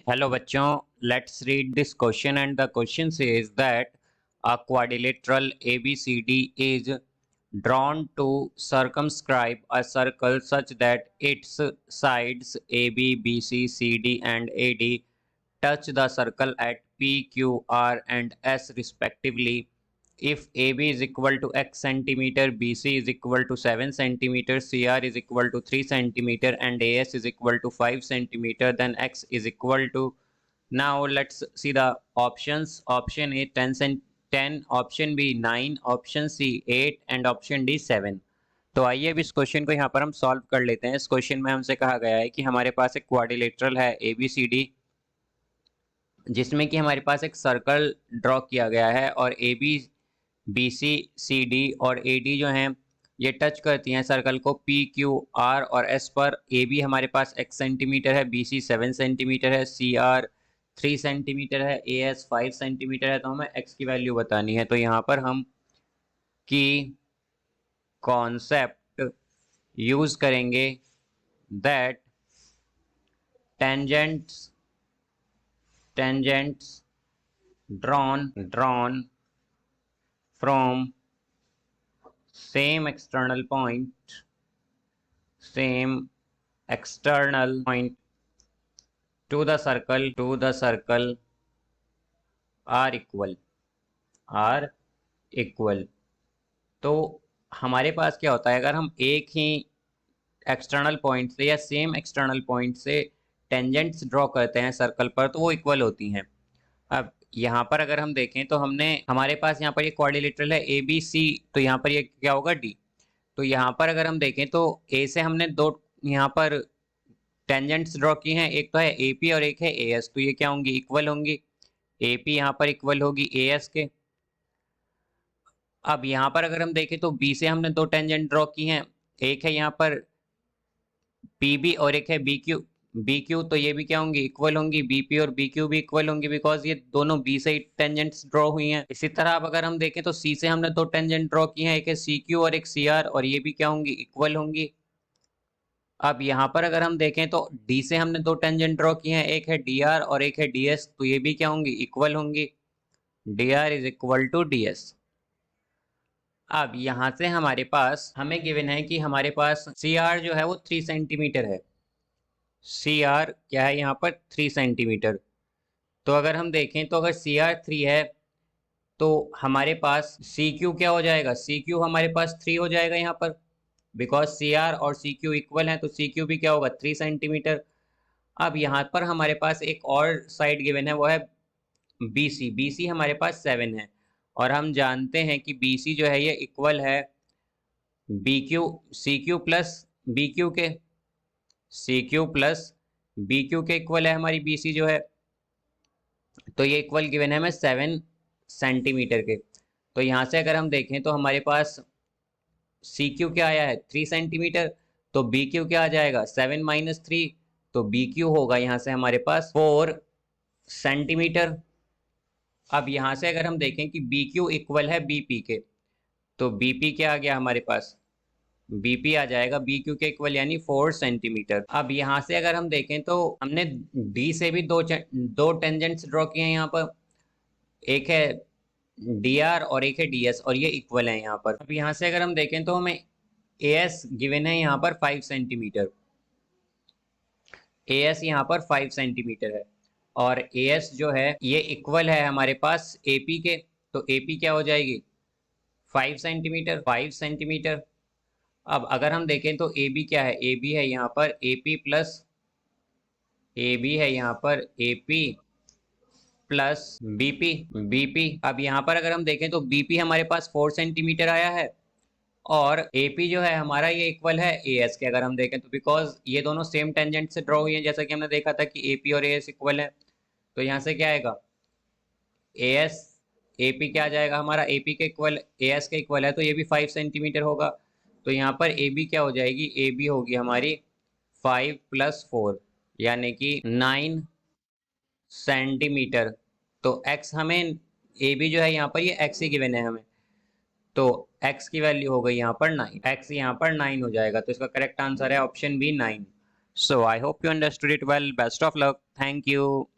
Hello बच्चों, let's read this question and the question says that a quadrilateral ABCD is drawn to circumscribe a circle such that its sides AB, BC, CD and AD touch the circle at P, Q, R and S respectively. If AB is equal to x centimeter, BC is equal to 7 centimeter, CR is equal to 3 centimeter and AS is equal to 5 centimeter, then x is equal to. Now let's see the options. Option A 10, option B 9, option C 8 and option D 7. तो आइए अब इस question को यहाँ पर हम solve कर लेते हैं। इस क्वेश्चन में हमसे कहा गया है कि हमारे पास एक क्वाड्रिलेटरल है ABCD, जिसमें कि हमारे पास एक सर्कल ड्रॉ किया गया है और AB, BC, CD और AD जो हैं ये टच करती हैं सर्कल को P, Q, R और S पर। AB हमारे पास x सेंटीमीटर है, BC 7 सेंटीमीटर है, CR 3 सेंटीमीटर है, AS 5 सेंटीमीटर है। तो हमें x की वैल्यू बतानी है। तो यहाँ पर हम की कॉन्सेप्ट यूज करेंगे that tangents drawn from same external point to the circle are equal। तो हमारे पास क्या होता है, अगर हम एक ही एक्सटर्नल पॉइंट से या सेम एक्सटर्नल पॉइंट से टेंजेंट्स ड्रॉ करते हैं सर्कल पर तो वो इक्वल होती हैं। अब यहाँ पर अगर हम देखें तो हमारे पास यहाँ पर ये क्वाड्रिलेटरल है ABC, तो यहाँ पर ये क्या होगा D। तो यहाँ पर अगर हम देखें तो A से हमने दो यहाँ पर टेंजेंट्स ड्रॉ की हैं, एक तो है AP और एक है AS। तो ये क्या होंगी, इक्वल होंगी। AP यहाँ पर इक्वल होगी AS के। अब यहाँ पर अगर हम देखें तो B से हमने दो टेंजेंट ड्रॉ की हैं, एक है यहाँ पर PB और एक है BQ। तो ये भी क्या होंगी, इक्वल होंगी। BP और BQ भी इक्वल होंगी बिकॉज ये दोनों B से टेंजेंट्स ड्रॉ हुई हैं। इसी तरह अब अगर हम देखें तो C से हमने दो टेंजेंट ड्रॉ की हैं, एक है CQ और एक CR और ये भी क्या होंगी, इक्वल होंगी। अब यहाँ पर अगर हम देखें तो D से हमने दो टेंजेंट ड्रॉ की हैं, एक है DR और एक है DS। तो ये भी क्या होंगी, इक्वल होंगी। DR is equal to DS। अब यहाँ से हमारे पास हमें गिवन है कि हमारे पास CR जो है वो 3 सेंटीमीटर है। CR क्या है यहाँ पर, 3 सेंटीमीटर। तो अगर हम देखें तो अगर CR 3 है तो हमारे पास CQ क्या हो जाएगा, CQ हमारे पास 3 हो जाएगा यहाँ पर। बिकॉज CR और CQ इक्वल है तो CQ भी क्या होगा, 3 सेंटीमीटर। अब यहाँ पर हमारे पास एक और साइड गिवन है, वो है BC हमारे पास 7 है और हम जानते हैं कि BC जो है ये इक्वल है CQ प्लस BQ के। CQ प्लस BQ के इक्वल है हमारी BC जो है। तो ये इक्वल गिवन है हमें 7 सेंटीमीटर के। तो यहाँ से अगर हम देखें तो हमारे पास CQ क्या आया है, 3 सेंटीमीटर। तो BQ क्या आ जाएगा, 7 माइनस 3। तो BQ होगा यहाँ से हमारे पास 4 सेंटीमीटर। अब यहाँ से अगर हम देखें कि BQ इक्वल है BP के, तो BP क्या आ गया हमारे पास, BP आ जाएगा BQ के इक्वल यानी 4 सेंटीमीटर। अब यहाँ से अगर हम देखें तो हमने D से भी दो टेंजेंट्स ड्रॉ किए हैं यहाँ पर, एक है DR और एक है DS और ये इक्वल है यहाँ पर। अब यहाँ से अगर हम देखें तो हमें AS गिवन है यहाँ पर 5 सेंटीमीटर। AS यहाँ पर 5 सेंटीमीटर है और AS जो है ये इक्वल है हमारे पास AP के। तो AP क्या हो जाएगी, 5 सेंटीमीटर। अब अगर हम देखें तो AB क्या है, AB है यहाँ पर AP प्लस BP। अब यहाँ पर अगर हम देखें तो BP हमारे पास 4 सेंटीमीटर आया है और AP जो है हमारा ये इक्वल है AS के। अगर हम देखें तो बिकॉज ये दोनों सेम टेंजेंट से ड्रॉ हुई है, जैसा कि हमने देखा था कि AP और AS इक्वल है। तो यहाँ से क्या आएगा, AS AP क्या आ जाएगा हमारा, AP के इक्वल AS के इक्वल है तो ये भी 5 सेंटीमीटर होगा। तो यहाँ पर AB क्या हो जाएगी, AB होगी हमारी 5 प्लस 4 यानी कि 9 सेंटीमीटर। तो x हमें AB जो है यहाँ पर ये x ही गिवन है हमें, तो x की वैल्यू हो गई यहाँ पर 9, x यहाँ पर 9 हो जाएगा। तो इसका करेक्ट आंसर है option B 9। So I hope you understood it well. Best of luck. Thank you.